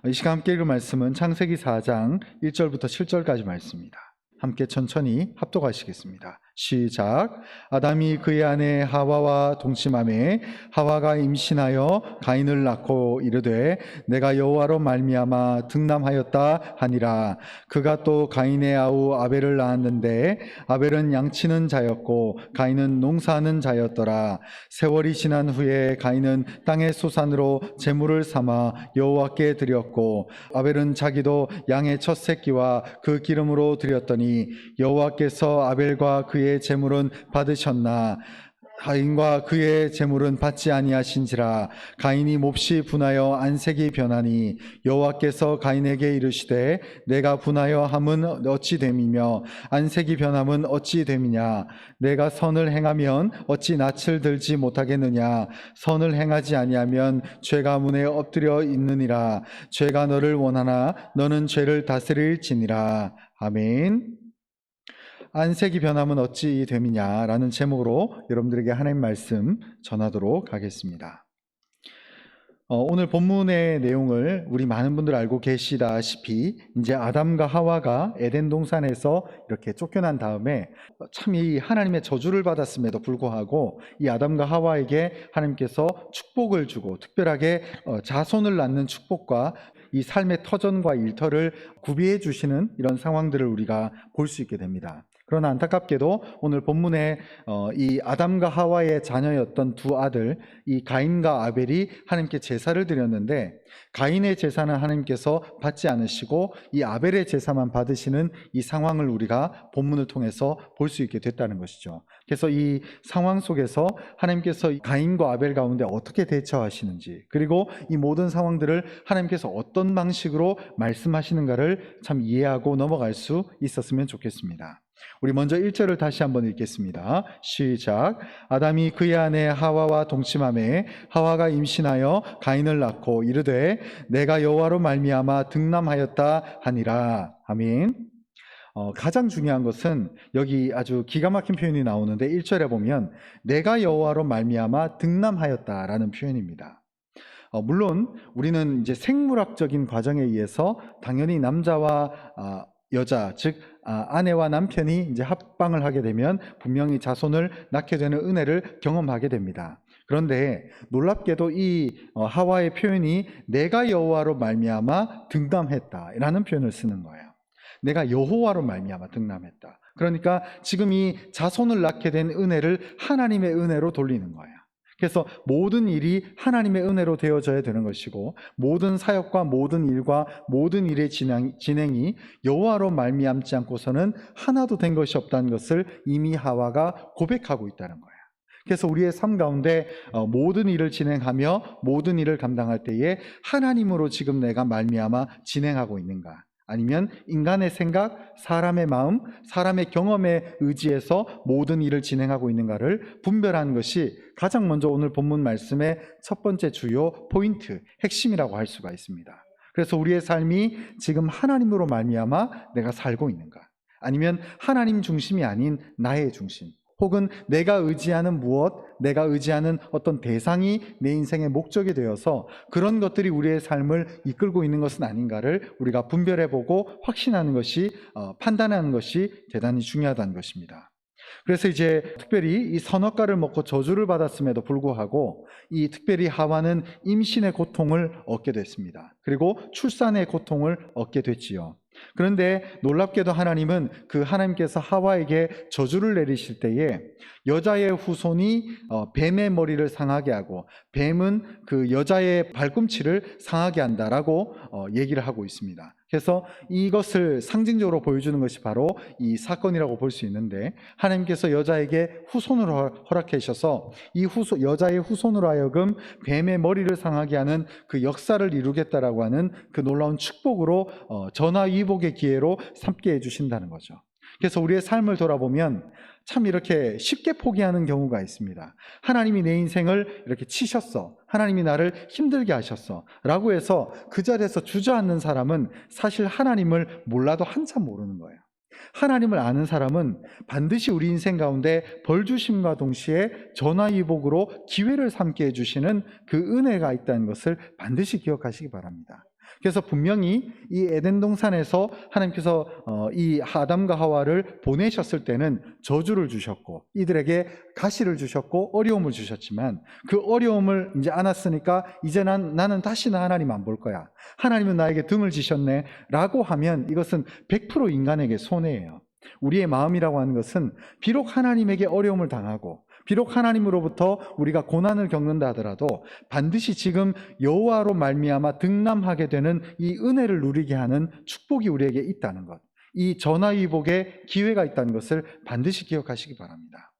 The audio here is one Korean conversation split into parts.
이 시간 함께 읽을 말씀은 창세기 4장 1절부터 7절까지 말씀입니다. 함께 천천히 합독하시겠습니다. 시작. 아담이 그의 아내 하와와 동침하매 하와가 임신하여 가인을 낳고 이르되 내가 여호와로 말미암아 득남하였다 하니라. 그가 또 가인의 아우 아벨을 낳았는데 아벨은 양치는 자였고 가인은 농사하는 자였더라. 세월이 지난 후에 가인은 땅의 소산으로 제물을 삼아 여호와께 드렸고 아벨은 자기도 양의 첫 새끼와 그 기름으로 드렸더니 여호와께서 아벨과 그의 제물은 받으셨나 가인과 그의 제물은 받지 아니하신지라. 가인이 몹시 분하여 안색이 변하니 여호와께서 가인에게 이르시되 내가 분하여 함은 어찌 됨이며 안색이 변함은 어찌 됨이냐. 내가 선을 행하면 어찌 낯을 들지 못하겠느냐. 선을 행하지 아니하면 죄가 문에 엎드려 있느니라. 죄가 너를 원하나 너는 죄를 다스릴지니라. 아멘. 안색이 변함은 어찌 됨이냐라는 제목으로 여러분들에게 하나님 말씀 전하도록 하겠습니다. 오늘 본문의 내용을 우리 많은 분들 알고 계시다시피 이제 아담과 하와가 에덴 동산에서 이렇게 쫓겨난 다음에 참 이 하나님의 저주를 받았음에도 불구하고 이 아담과 하와에게 하나님께서 축복을 주고 특별하게 자손을 낳는 축복과 이 삶의 터전과 일터를 구비해 주시는 이런 상황들을 우리가 볼 수 있게 됩니다. 그러나 안타깝게도 오늘 본문에 이 아담과 하와의 자녀였던 두 아들, 이 가인과 아벨이 하나님께 제사를 드렸는데 가인의 제사는 하나님께서 받지 않으시고 이 아벨의 제사만 받으시는 이 상황을 우리가 본문을 통해서 볼 수 있게 됐다는 것이죠. 그래서 이 상황 속에서 하나님께서 가인과 아벨 가운데 어떻게 대처하시는지, 그리고 이 모든 상황들을 하나님께서 어떤 방식으로 말씀하시는가를 참 이해하고 넘어갈 수 있었으면 좋겠습니다. 우리 먼저 1절을 다시 한번 읽겠습니다. 시작. 아담이 그의 아내 하와와 동침하매 하와가 임신하여 가인을 낳고 이르되 내가 여호와로 말미암아 득남하였다 하니라. 아멘. 가장 중요한 것은 여기 아주 기가 막힌 표현이 나오는데 1절에 보면 내가 여호와로 말미암아 득남하였다라는 표현입니다. 물론 우리는 이제 생물학적인 과정에 의해서 당연히 남자와 여자, 즉 아내와 남편이 이제 합방을 하게 되면 분명히 자손을 낳게 되는 은혜를 경험하게 됩니다. 그런데 놀랍게도 이 하와의 표현이 내가 여호와로 말미암아 득남했다라는 표현을 쓰는 거예요. 내가 여호와로 말미암아 득남했다. 그러니까 지금 이 자손을 낳게 된 은혜를 하나님의 은혜로 돌리는 거예요. 그래서 모든 일이 하나님의 은혜로 되어져야 되는 것이고 모든 사역과 모든 일과 모든 일의 진행이 여호와로 말미암지 않고서는 하나도 된 것이 없다는 것을 이미 하와가 고백하고 있다는 거예요. 그래서 우리의 삶 가운데 모든 일을 진행하며 모든 일을 감당할 때에 하나님으로 지금 내가 말미암아 진행하고 있는가, 아니면 인간의 생각, 사람의 마음, 사람의 경험에 의지해서 모든 일을 진행하고 있는가를 분별하는 것이 가장 먼저 오늘 본문 말씀의 첫 번째 주요 포인트, 핵심이라고 할 수가 있습니다. 그래서 우리의 삶이 지금 하나님으로 말미암아 내가 살고 있는가, 아니면 하나님 중심이 아닌 나의 중심, 혹은 내가 의지하는 무엇, 내가 의지하는 어떤 대상이 내 인생의 목적이 되어서 그런 것들이 우리의 삶을 이끌고 있는 것은 아닌가를 우리가 분별해보고 확신하는 것이, 판단하는 것이 대단히 중요하다는 것입니다. 그래서 이제 특별히 이 선악과를 먹고 저주를 받았음에도 불구하고 이 특별히 하와는 임신의 고통을 얻게 됐습니다. 그리고 출산의 고통을 얻게 됐지요. 그런데 놀랍게도 하나님은 하나님께서 하와에게 저주를 내리실 때에 여자의 후손이 뱀의 머리를 상하게 하고 뱀은 그 여자의 발꿈치를 상하게 한다라고 얘기를 하고 있습니다. 그래서 이것을 상징적으로 보여주는 것이 바로 이 사건이라고 볼 수 있는데, 하나님께서 여자에게 후손을 허락해 주셔서 이 여자의 후손으로 하여금 뱀의 머리를 상하게 하는 그 역사를 이루겠다라고 하는 그 놀라운 축복으로 전화위복의 기회로 삼게 해주신다는 거죠. 그래서 우리의 삶을 돌아보면 참 이렇게 쉽게 포기하는 경우가 있습니다. 하나님이 내 인생을 이렇게 치셨어, 하나님이 나를 힘들게 하셨어 라고 해서 그 자리에서 주저앉는 사람은 사실 하나님을 몰라도 한참 모르는 거예요. 하나님을 아는 사람은 반드시 우리 인생 가운데 벌 주심과 동시에 전화위복으로 기회를 삼게 해주시는 그 은혜가 있다는 것을 반드시 기억하시기 바랍니다. 그래서 분명히 이 에덴 동산에서 하나님께서 이 아담과 하와를 보내셨을 때는 저주를 주셨고 이들에게 가시를 주셨고 어려움을 주셨지만 그 어려움을 이제 안았으니까 이제 나는 다시는 하나님 안 볼 거야. 하나님은 나에게 등을 지셨네 라고 하면 이것은 100% 인간에게 손해예요. 우리의 마음이라고 하는 것은 비록 하나님에게 어려움을 당하고 비록 하나님으로부터 우리가 고난을 겪는다 하더라도 반드시 지금 여호와로 말미암아 등남하게 되는 이 은혜를 누리게 하는 축복이 우리에게 있다는 것, 이 전화위복의 기회가 있다는 것을 반드시 기억하시기 바랍니다.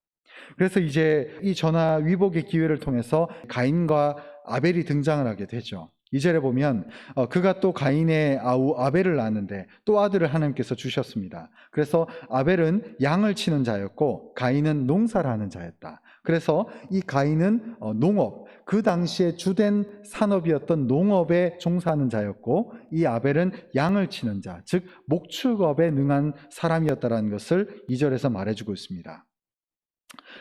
그래서 이제 이 전화위복의 기회를 통해서 가인과 아벨이 등장을 하게 되죠. 2절에 보면 그가 또 가인의 아우 아벨을 낳았는데 또 아들을 하나님께서 주셨습니다. 그래서 아벨은 양을 치는 자였고 가인은 농사를 하는 자였다. 그래서 이 가인은 농업, 그 당시에 주된 산업이었던 농업에 종사하는 자였고 이 아벨은 양을 치는 자, 즉 목축업에 능한 사람이었다는 것을 2절에서 말해주고 있습니다.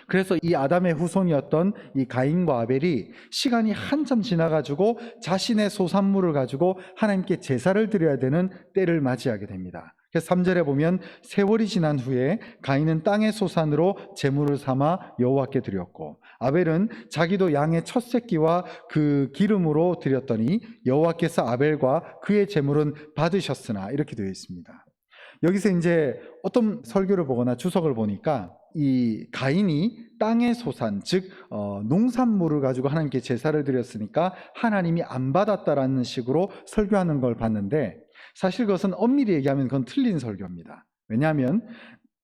그래서 이 아담의 후손이었던 이 가인과 아벨이 시간이 한참 지나가지고 자신의 소산물을 가지고 하나님께 제사를 드려야 되는 때를 맞이하게 됩니다. 그래서 3절에 보면 세월이 지난 후에 가인은 땅의 소산으로 제물을 삼아 여호와께 드렸고 아벨은 자기도 양의 첫 새끼와 그 기름으로 드렸더니 여호와께서 아벨과 그의 제물은 받으셨으나 이렇게 되어 있습니다. 여기서 이제 어떤 설교를 보거나 주석을 보니까 이 가인이 땅의 소산, 즉 농산물을 가지고 하나님께 제사를 드렸으니까 하나님이 안 받았다라는 식으로 설교하는 걸 봤는데 사실 그것은 엄밀히 얘기하면 그건 틀린 설교입니다. 왜냐하면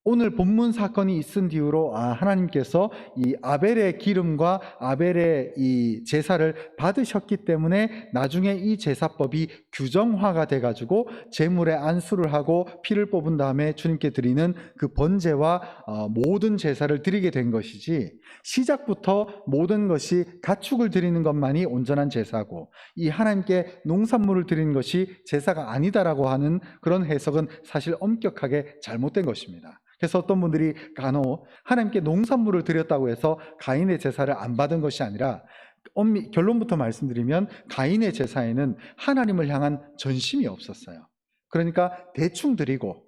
오늘 본문 사건이 있은 뒤로 하나님께서 이 아벨의 기름과 아벨의 이 제사를 받으셨기 때문에 나중에 이 제사법이 규정화가 돼가지고 제물에 안수를 하고 피를 뽑은 다음에 주님께 드리는 그 번제와 모든 제사를 드리게 된 것이지 시작부터 모든 것이 가축을 드리는 것만이 온전한 제사고 이 하나님께 농산물을 드리는 것이 제사가 아니다라고 하는 그런 해석은 사실 엄격하게 잘못된 것입니다. 그래서 어떤 분들이 간혹 하나님께 농산물을 드렸다고 해서 가인의 제사를 안 받은 것이 아니라 결론부터 말씀드리면 가인의 제사에는 하나님을 향한 전심이 없었어요. 그러니까 대충 드리고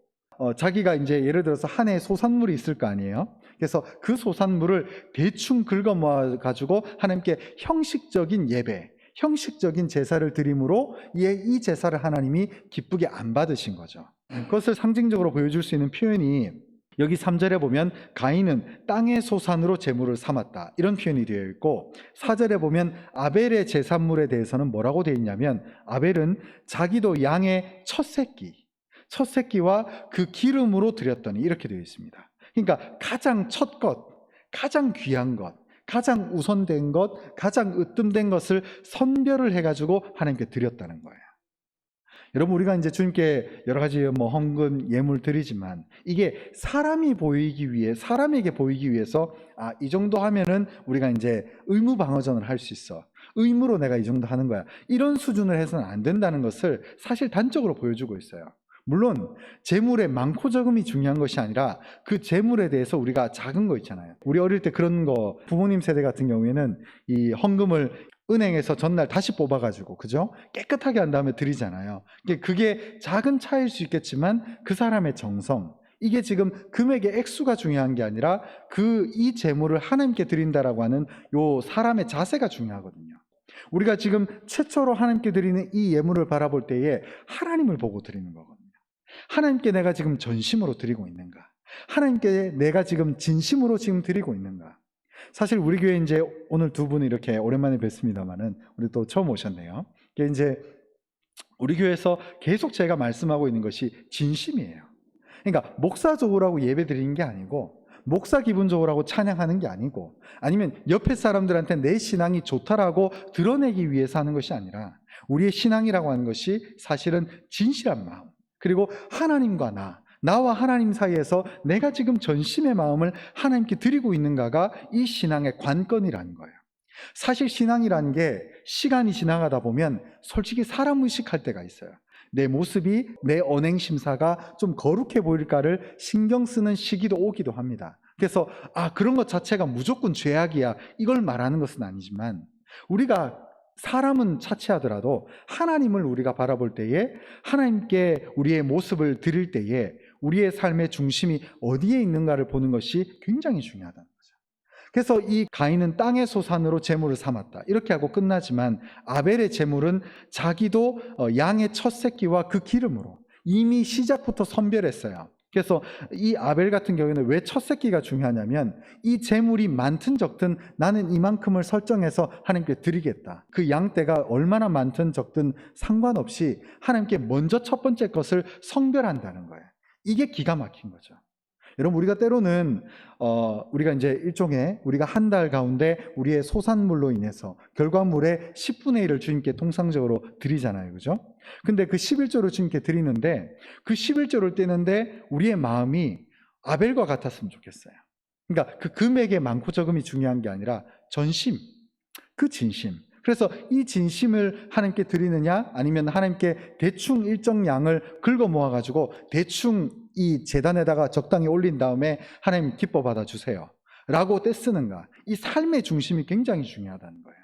자기가 이제 예를 들어서 한 해 소산물이 있을 거 아니에요. 그래서 그 소산물을 대충 긁어 모아 가지고 하나님께 형식적인 예배, 형식적인 제사를 드림으로 이 제사를 하나님이 기쁘게 안 받으신 거죠. 그것을 상징적으로 보여줄 수 있는 표현이 여기 3절에 보면 가인은 땅의 소산으로 제물을 삼았다 이런 표현이 되어 있고 4절에 보면 아벨의 제산물에 대해서는 뭐라고 되어 있냐면 아벨은 자기도 양의 첫 새끼와 그 기름으로 드렸더니 이렇게 되어 있습니다. 그러니까 가장 첫 것, 가장 귀한 것, 가장 우선된 것, 가장 으뜸된 것을 선별을 해가지고 하나님께 드렸다는 거예요. 여러분 우리가 이제 주님께 여러 가지 헌금, 예물 드리지만 이게 사람에게 보이기 위해서 이 정도 하면은 우리가 이제 의무방어전을 할 수 있어. 의무로 내가 이 정도 하는 거야. 이런 수준을 해서는 안 된다는 것을 사실 단적으로 보여주고 있어요. 물론 재물의 많고 적음이 중요한 것이 아니라 그 재물에 대해서 우리가 작은 거 있잖아요. 우리 어릴 때 그런 거 부모님 세대 같은 경우에는 이 헌금을 은행에서 전날 다시 뽑아가지고 그죠? 깨끗하게 한 다음에 드리잖아요. 그게 작은 차이일 수 있겠지만 그 사람의 정성, 이게 지금 금액의 액수가 중요한 게 아니라 이 재물을 하나님께 드린다라고 하는 요 사람의 자세가 중요하거든요. 우리가 지금 최초로 하나님께 드리는 이 예물을 바라볼 때에 하나님을 보고 드리는 거거든요. 하나님께 내가 지금 전심으로 드리고 있는가? 하나님께 내가 지금 진심으로 지금 드리고 있는가? 사실 우리 교회 이제 오늘 두 분이 이렇게 오랜만에 뵀습니다만은 우리 또 처음 오셨네요. 이제 우리 교회에서 계속 제가 말씀하고 있는 것이 진심이에요. 그러니까 목사 좋으라고 예배 드리는 게 아니고 목사 기분 좋으라고 찬양하는 게 아니고 아니면 옆에 사람들한테 내 신앙이 좋다라고 드러내기 위해서 하는 것이 아니라 우리의 신앙이라고 하는 것이 사실은 진실한 마음 그리고 하나님과 나와 하나님 사이에서 내가 지금 전심의 마음을 하나님께 드리고 있는가가 이 신앙의 관건이라는 거예요. 사실 신앙이라는 게 시간이 지나가다 보면 솔직히 사람 의식할 때가 있어요. 내 모습이 내 언행심사가 좀 거룩해 보일까를 신경 쓰는 시기도 오기도 합니다. 그래서 그런 것 자체가 무조건 죄악이야 이걸 말하는 것은 아니지만 우리가 사람은 차치하더라도 하나님을 우리가 바라볼 때에, 하나님께 우리의 모습을 드릴 때에 우리의 삶의 중심이 어디에 있는가를 보는 것이 굉장히 중요하다는 거죠. 그래서 이 가인은 땅의 소산으로 제물을 삼았다, 이렇게 하고 끝나지만, 아벨의 제물은 자기도 양의 첫 새끼와 그 기름으로 이미 시작부터 선별했어요. 그래서 이 아벨 같은 경우에는 왜 첫 새끼가 중요하냐면, 이 제물이 많든 적든 나는 이만큼을 설정해서 하나님께 드리겠다, 그 양떼가 얼마나 많든 적든 상관없이 하나님께 먼저 첫 번째 것을 성별한다는 거예요. 이게 기가 막힌 거죠. 여러분, 우리가 때로는 우리가 이제 일종의, 우리가 한 달 가운데 우리의 소산물로 인해서 결과물의 10분의 1을 주님께 통상적으로 드리잖아요, 그죠? 근데 그 11조를 주님께 드리는데, 그 11조를 떼는데 우리의 마음이 아벨과 같았으면 좋겠어요. 그러니까 그 금액의 많고 적음이 중요한 게 아니라 전심, 그 진심. 그래서 이 진심을 하나님께 드리느냐, 아니면 하나님께 대충 일정 양을 긁어 모아가지고 대충 이 제단에다가 적당히 올린 다음에 하나님 기뻐 받아주세요 라고 떼쓰는가, 이 삶의 중심이 굉장히 중요하다는 거예요.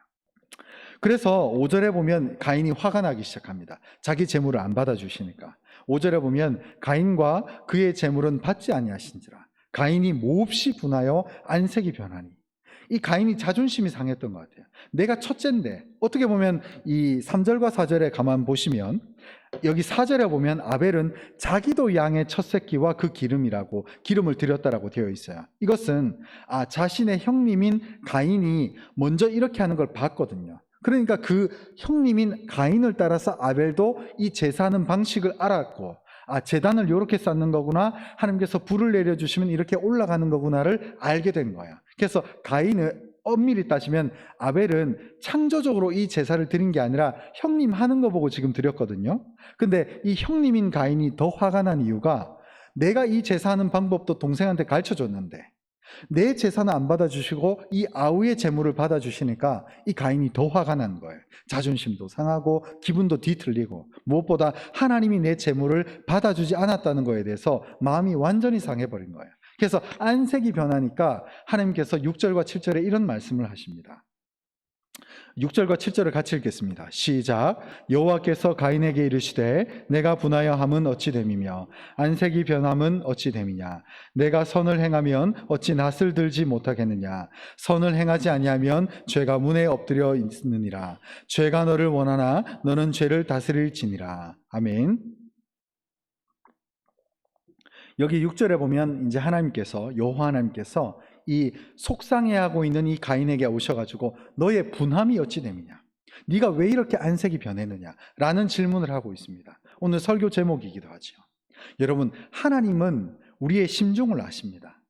그래서 5절에 보면 가인이 화가 나기 시작합니다. 자기 재물을 안 받아주시니까. 5절에 보면 가인과 그의 재물은 받지 아니하신지라. 가인이 몹시 분하여 안색이 변하니. 이 가인이 자존심이 상했던 것 같아요. 내가 첫째인데, 어떻게 보면 이 3절과 4절에 가만 보시면, 여기 4절에 보면 아벨은 자기도 양의 첫 새끼와 그 기름이라고, 기름을 드렸다라고 되어 있어요. 이것은 자신의 형님인 가인이 먼저 이렇게 하는 걸 봤거든요. 그러니까 그 형님인 가인을 따라서 아벨도 이 제사하는 방식을 알았고, 제단을 이렇게 쌓는 거구나, 하나님께서 불을 내려주시면 이렇게 올라가는 거구나를 알게 된 거야. 그래서 가인은, 엄밀히 따지면 아벨은 창조적으로 이 제사를 드린 게 아니라 형님 하는 거 보고 지금 드렸거든요. 근데 이 형님인 가인이 더 화가 난 이유가, 내가 이 제사하는 방법도 동생한테 가르쳐줬는데 내 제사는 안 받아주시고 이 아우의 제물을 받아주시니까 이 가인이 더 화가 난 거예요. 자존심도 상하고 기분도 뒤틀리고, 무엇보다 하나님이 내 제물을 받아주지 않았다는 거에 대해서 마음이 완전히 상해버린 거예요. 그래서 안색이 변하니까 하나님께서 6절과 7절에 이런 말씀을 하십니다. 6절과 7절을 같이 읽겠습니다. 시작. 여호와께서 가인에게 이르시되 내가 분하여 함은 어찌 됨이며 안색이 변함은 어찌 됨이냐. 내가 선을 행하면 어찌 낯을 들지 못하겠느냐. 선을 행하지 아니하면 죄가 문에 엎드려 있느니라. 죄가 너를 원하나 너는 죄를 다스릴지니라. 아멘. 여기 6절에 보면 이제 하나님께서, 여호와 하나님께서 이 속상해하고 있는 이 가인에게 오셔가지고 너의 분함이 어찌 됨이냐, 네가 왜 이렇게 안색이 변했느냐 라는 질문을 하고 있습니다. 오늘 설교 제목이기도 하죠. 여러분, 하나님은 우리의 심중을 아십니다.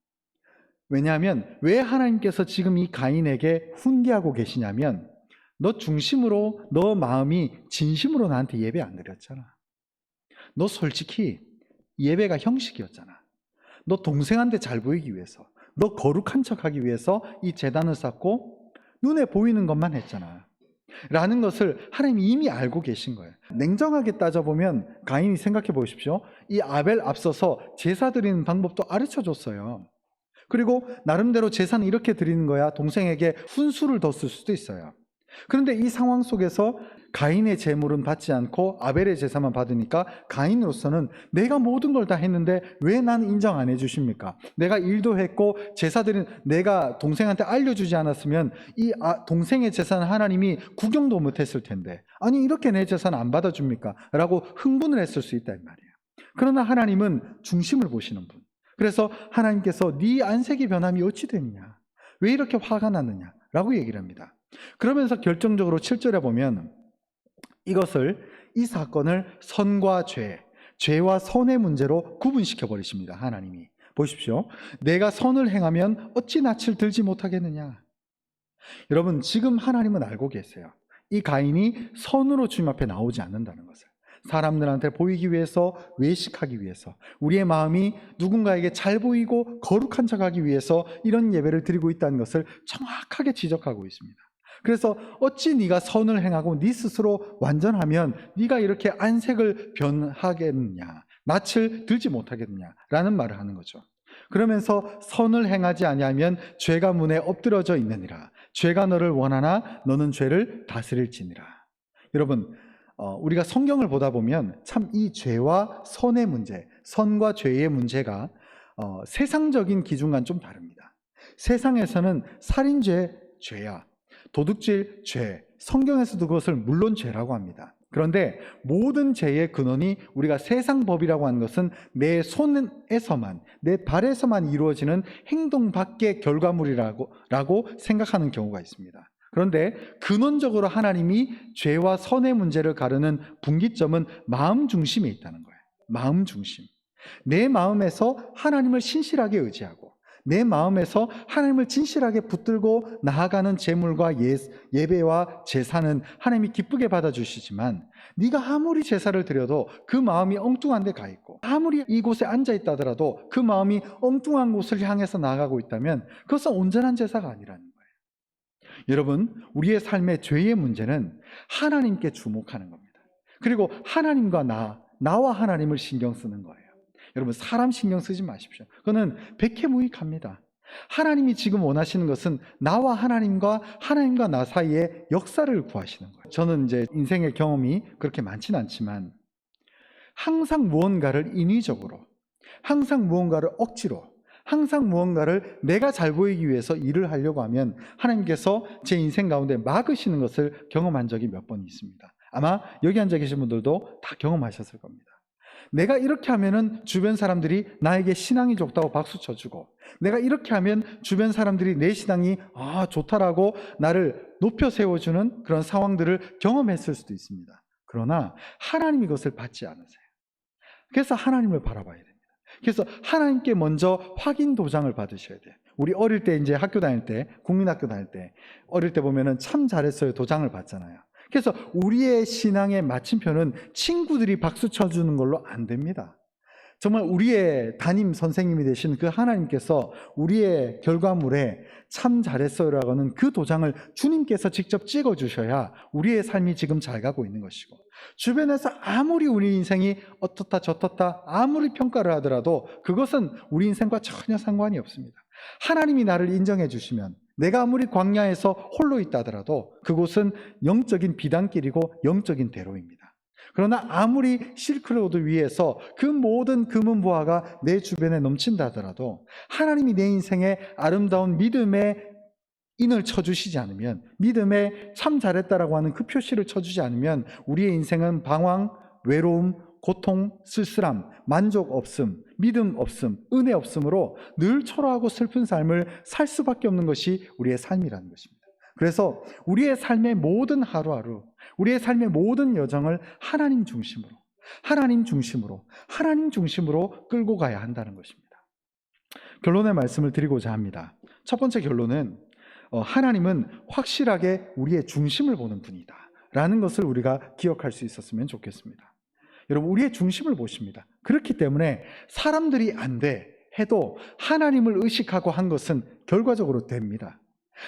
왜냐하면 왜 하나님께서 지금 이 가인에게 훈계하고 계시냐면, 너 중심으로, 너 마음이 진심으로 나한테 예배 안 드렸잖아. 너 솔직히 예배가 형식이었잖아. 너 동생한테 잘 보이기 위해서, 너 거룩한 척하기 위해서 이 제단을 쌓고 눈에 보이는 것만 했잖아 라는 것을 하나님이 이미 알고 계신 거예요. 냉정하게 따져보면 가인이 생각해 보십시오. 이 아벨 앞서서 제사 드리는 방법도 가르쳐줬어요. 그리고 나름대로 제사는 이렇게 드리는 거야, 동생에게 훈수를 뒀을 수도 있어요. 그런데 이 상황 속에서 가인의 제물은 받지 않고 아벨의 제사만 받으니까 가인으로서는 내가 모든 걸 다 했는데 왜 난 인정 안 해주십니까? 내가 일도 했고 제사드린, 내가 동생한테 알려주지 않았으면 이 동생의 제사는 하나님이 구경도 못했을 텐데, 아니 이렇게 내 제사는 안 받아줍니까? 라고 흥분을 했을 수 있다 이 말이에요. 그러나 하나님은 중심을 보시는 분. 그래서 하나님께서 네 안색이 변함이 어찌 됐냐, 왜 이렇게 화가 났느냐 라고 얘기를 합니다. 그러면서 결정적으로 7절에 보면 이것을, 이 사건을 선과 죄, 죄와 선의 문제로 구분시켜 버리십니다. 하나님이. 보십시오. 내가 선을 행하면 어찌 낯을 들지 못하겠느냐. 여러분, 지금 하나님은 알고 계세요. 이 가인이 선으로 주님 앞에 나오지 않는다는 것을. 사람들한테 보이기 위해서, 외식하기 위해서, 우리의 마음이 누군가에게 잘 보이고 거룩한 척하기 위해서 이런 예배를 드리고 있다는 것을 정확하게 지적하고 있습니다. 그래서 어찌 네가 선을 행하고 네 스스로 완전하면 네가 이렇게 안색을 변하겠느냐, 낯을 들지 못하겠느냐 라는 말을 하는 거죠. 그러면서 선을 행하지 아니하면 죄가 문에 엎드러져 있느니라. 죄가 너를 원하나 너는 죄를 다스릴지니라. 여러분, 우리가 성경을 보다 보면 참 이 죄와 선의 문제, 선과 죄의 문제가 세상적인 기준과는 좀 다릅니다. 세상에서는 살인죄 죄야, 도둑질 죄, 성경에서도 그것을 물론 죄라고 합니다. 그런데 모든 죄의 근원이 우리가 세상 법이라고 하는 것은 내 손에서만, 내 발에서만 이루어지는 행동 밖의 결과물이라고 생각하는 경우가 있습니다. 그런데 근원적으로 하나님이 죄와 선의 문제를 가르는 분기점은 마음 중심에 있다는 거예요. 마음 중심. 내 마음에서 하나님을 신실하게 의지하고 내 마음에서 하나님을 진실하게 붙들고 나아가는 제물과 예배와 제사는 하나님이 기쁘게 받아주시지만, 네가 아무리 제사를 드려도 그 마음이 엉뚱한 데 가 있고, 아무리 이곳에 앉아 있다 하더라도 그 마음이 엉뚱한 곳을 향해서 나아가고 있다면 그것은 온전한 제사가 아니라는 거예요. 여러분, 우리의 삶의 죄의 문제는 하나님께 주목하는 겁니다. 그리고 하나님과 나와 하나님을 신경 쓰는 거예요. 여러분, 사람 신경 쓰지 마십시오. 그거는 백해무익합니다. 하나님이 지금 원하시는 것은 나와 하나님과 나 사이의 역사를 구하시는 거예요. 저는 이제 인생의 경험이 그렇게 많지는 않지만 항상 무언가를 인위적으로, 항상 무언가를 억지로, 항상 무언가를 내가 잘 보이기 위해서 일을 하려고 하면 하나님께서 제 인생 가운데 막으시는 것을 경험한 적이 몇 번 있습니다. 아마 여기 앉아 계신 분들도 다 경험하셨을 겁니다. 내가 이렇게 하면은 주변 사람들이 나에게 신앙이 좋다고 박수 쳐주고, 내가 이렇게 하면 주변 사람들이 내 신앙이 좋다라고 나를 높여 세워주는 그런 상황들을 경험했을 수도 있습니다. 그러나 하나님이 그것을 받지 않으세요. 그래서 하나님을 바라봐야 됩니다. 그래서 하나님께 먼저 확인 도장을 받으셔야 돼요. 우리 어릴 때 이제 학교 다닐 때, 국민학교 다닐 때, 어릴 때 보면은 참 잘했어요 도장을 받잖아요. 그래서 우리의 신앙의 마침표는 친구들이 박수 쳐주는 걸로 안 됩니다. 정말 우리의 담임 선생님이 되신 그 하나님께서 우리의 결과물에 참 잘했어요라고 하는 그 도장을 주님께서 직접 찍어주셔야 우리의 삶이 지금 잘 가고 있는 것이고, 주변에서 아무리 우리 인생이 어떻다 저떻다 아무리 평가를 하더라도 그것은 우리 인생과 전혀 상관이 없습니다. 하나님이 나를 인정해 주시면, 내가 아무리 광야에서 홀로 있다 하더라도 그곳은 영적인 비단길이고 영적인 대로입니다. 그러나 아무리 실크로드 위에서 그 모든 금은보화가 내 주변에 넘친다 하더라도 하나님이 내 인생에 아름다운 믿음의 인을 쳐주시지 않으면, 믿음에 참 잘했다라고 하는 그 표시를 쳐주지 않으면 우리의 인생은 방황, 외로움, 고통, 쓸쓸함, 만족 없음, 믿음 없음, 은혜 없음으로 늘 초라하고 슬픈 삶을 살 수밖에 없는 것이 우리의 삶이라는 것입니다. 그래서 우리의 삶의 모든 하루하루, 우리의 삶의 모든 여정을 하나님 중심으로 끌고 가야 한다는 것입니다. 결론의 말씀을 드리고자 합니다. 첫 번째 결론은 하나님은 확실하게 우리의 중심을 보는 분이다 라는 것을 우리가 기억할 수 있었으면 좋겠습니다. 여러분, 우리의 중심을 보십니다. 그렇기 때문에 사람들이 안 돼 해도 하나님을 의식하고 한 것은 결과적으로 됩니다.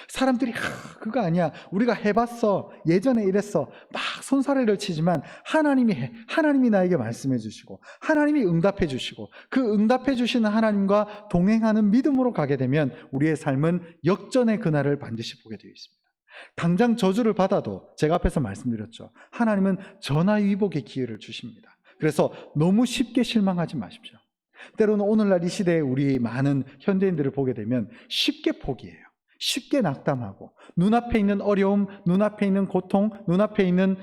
사람들이 그거 아니야, 우리가 해봤어, 예전에 이랬어, 막 손사래를 치지만 하나님이 나에게 말씀해 주시고 하나님이 응답해 주시고 그 응답해 주시는 하나님과 동행하는 믿음으로 가게 되면 우리의 삶은 역전의 그날을 반드시 보게 되어 있습니다. 당장 저주를 받아도 제가 앞에서 말씀드렸죠. 하나님은 전화위복의 기회를 주십니다. 그래서 너무 쉽게 실망하지 마십시오. 때로는 오늘날 이 시대에 우리 많은 현대인들을 보게 되면 쉽게 포기해요. 쉽게 낙담하고 눈앞에 있는 어려움, 눈앞에 있는 고통, 눈앞에 있는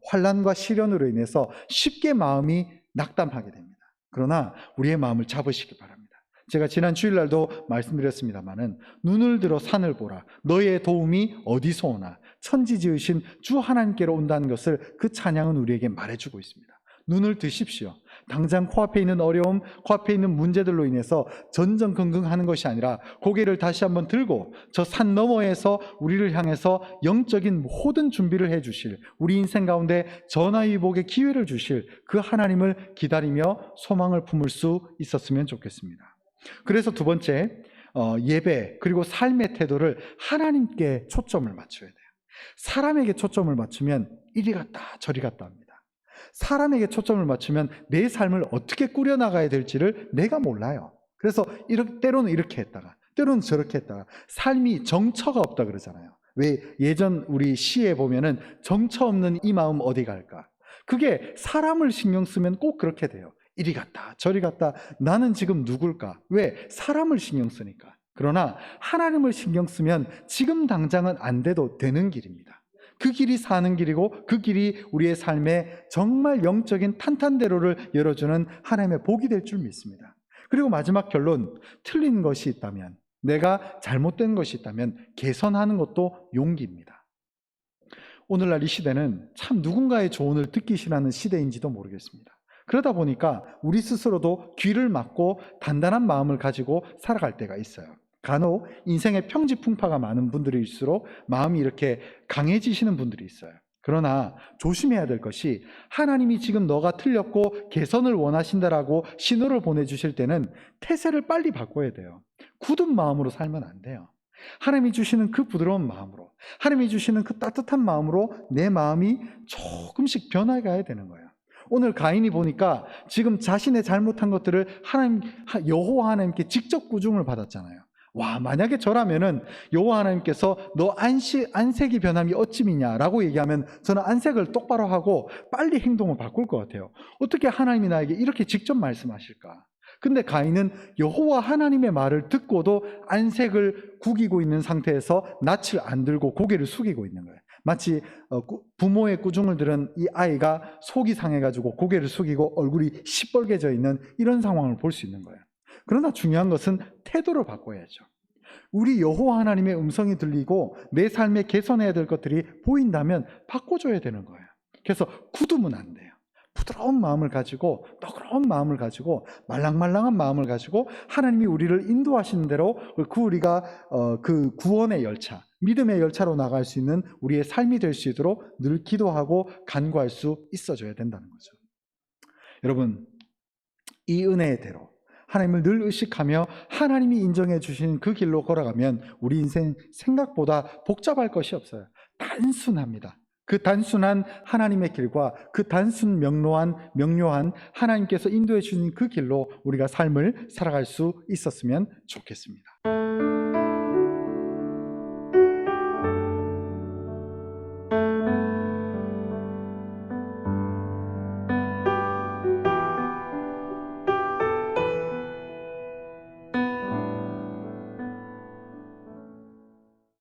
환난과 시련으로 인해서 쉽게 마음이 낙담하게 됩니다. 그러나 우리의 마음을 잡으시기 바랍니다. 제가 지난 주일날도 말씀드렸습니다마는 눈을 들어 산을 보라, 너의 도움이 어디서 오나, 천지 지으신 주 하나님께로 온다는 것을 그 찬양은 우리에게 말해주고 있습니다. 눈을 드십시오. 당장 코앞에 있는 어려움, 코앞에 있는 문제들로 인해서 전전긍긍하는 것이 아니라 고개를 다시 한번 들고 저 산 너머에서 우리를 향해서 영적인 모든 준비를 해주실, 우리 인생 가운데 전화위복의 기회를 주실 그 하나님을 기다리며 소망을 품을 수 있었으면 좋겠습니다. 그래서 두 번째, 예배 그리고 삶의 태도를 하나님께 초점을 맞춰야 돼요. 사람에게 초점을 맞추면 이리 갔다 저리 갔다 합니다. 사람에게 초점을 맞추면 내 삶을 어떻게 꾸려나가야 될지를 내가 몰라요. 그래서 때로는 이렇게 했다가 때로는 저렇게 했다. 삶이 정처가 없다 그러잖아요. 왜 예전 우리 시에 보면은 정처 없는 이 마음 어디 갈까? 그게 사람을 신경 쓰면 꼭 그렇게 돼요. 이리 갔다 저리 갔다. 나는 지금 누굴까? 왜? 사람을 신경 쓰니까. 그러나 하나님을 신경 쓰면 지금 당장은 안 돼도 되는 길입니다. 그 길이 사는 길이고 그 길이 우리의 삶에 정말 영적인 탄탄대로를 열어주는 하나님의 복이 될 줄 믿습니다. 그리고 마지막 결론, 틀린 것이 있다면, 내가 잘못된 것이 있다면 개선하는 것도 용기입니다. 오늘날 이 시대는 참 누군가의 조언을 듣기 싫어하는 시대인지도 모르겠습니다. 그러다 보니까 우리 스스로도 귀를 막고 단단한 마음을 가지고 살아갈 때가 있어요. 간혹 인생의 평지풍파가 많은 분들일수록 마음이 이렇게 강해지시는 분들이 있어요. 그러나 조심해야 될 것이, 하나님이 지금 너가 틀렸고 개선을 원하신다라고 신호를 보내주실 때는 태세를 빨리 바꿔야 돼요. 굳은 마음으로 살면 안 돼요. 하나님이 주시는 그 부드러운 마음으로, 하나님이 주시는 그 따뜻한 마음으로 내 마음이 조금씩 변화가야 되는 거예요. 오늘 가인이 보니까 지금 자신의 잘못한 것들을 여호와 하나님께 직접 꾸중을 받았잖아요. 와, 만약에 저라면은 여호와 하나님께서 너 안색이 변함이 어찌미냐라고 얘기하면 저는 안색을 똑바로 하고 빨리 행동을 바꿀 것 같아요. 어떻게 하나님이 나에게 이렇게 직접 말씀하실까? 근데 가인은 여호와 하나님의 말을 듣고도 안색을 구기고 있는 상태에서 낯을 안 들고 고개를 숙이고 있는 거예요. 마치 부모의 꾸중을 들은 이 아이가 속이 상해가지고 고개를 숙이고 얼굴이 시뻘개져 있는 이런 상황을 볼 수 있는 거예요. 그러나 중요한 것은 태도를 바꿔야죠. 우리 여호와 하나님의 음성이 들리고 내 삶에 개선해야 될 것들이 보인다면 바꿔줘야 되는 거예요. 그래서 굳으면 안 돼요. 부드러운 마음을 가지고, 너그러운 마음을 가지고, 말랑말랑한 마음을 가지고 하나님이 우리를 인도하시는 대로 우리가 그 구원의 열차, 믿음의 열차로 나갈 수 있는 우리의 삶이 될 수 있도록 늘 기도하고 간구할 수 있어줘야 된다는 거죠. 여러분, 이 은혜의 대로 하나님을 늘 의식하며 하나님이 인정해 주신 그 길로 걸어가면 우리 인생 생각보다 복잡할 것이 없어요. 단순합니다. 그 단순한 하나님의 길과 그 단순 명료한 하나님께서 인도해 주신 그 길로 우리가 삶을 살아갈 수 있었으면 좋겠습니다.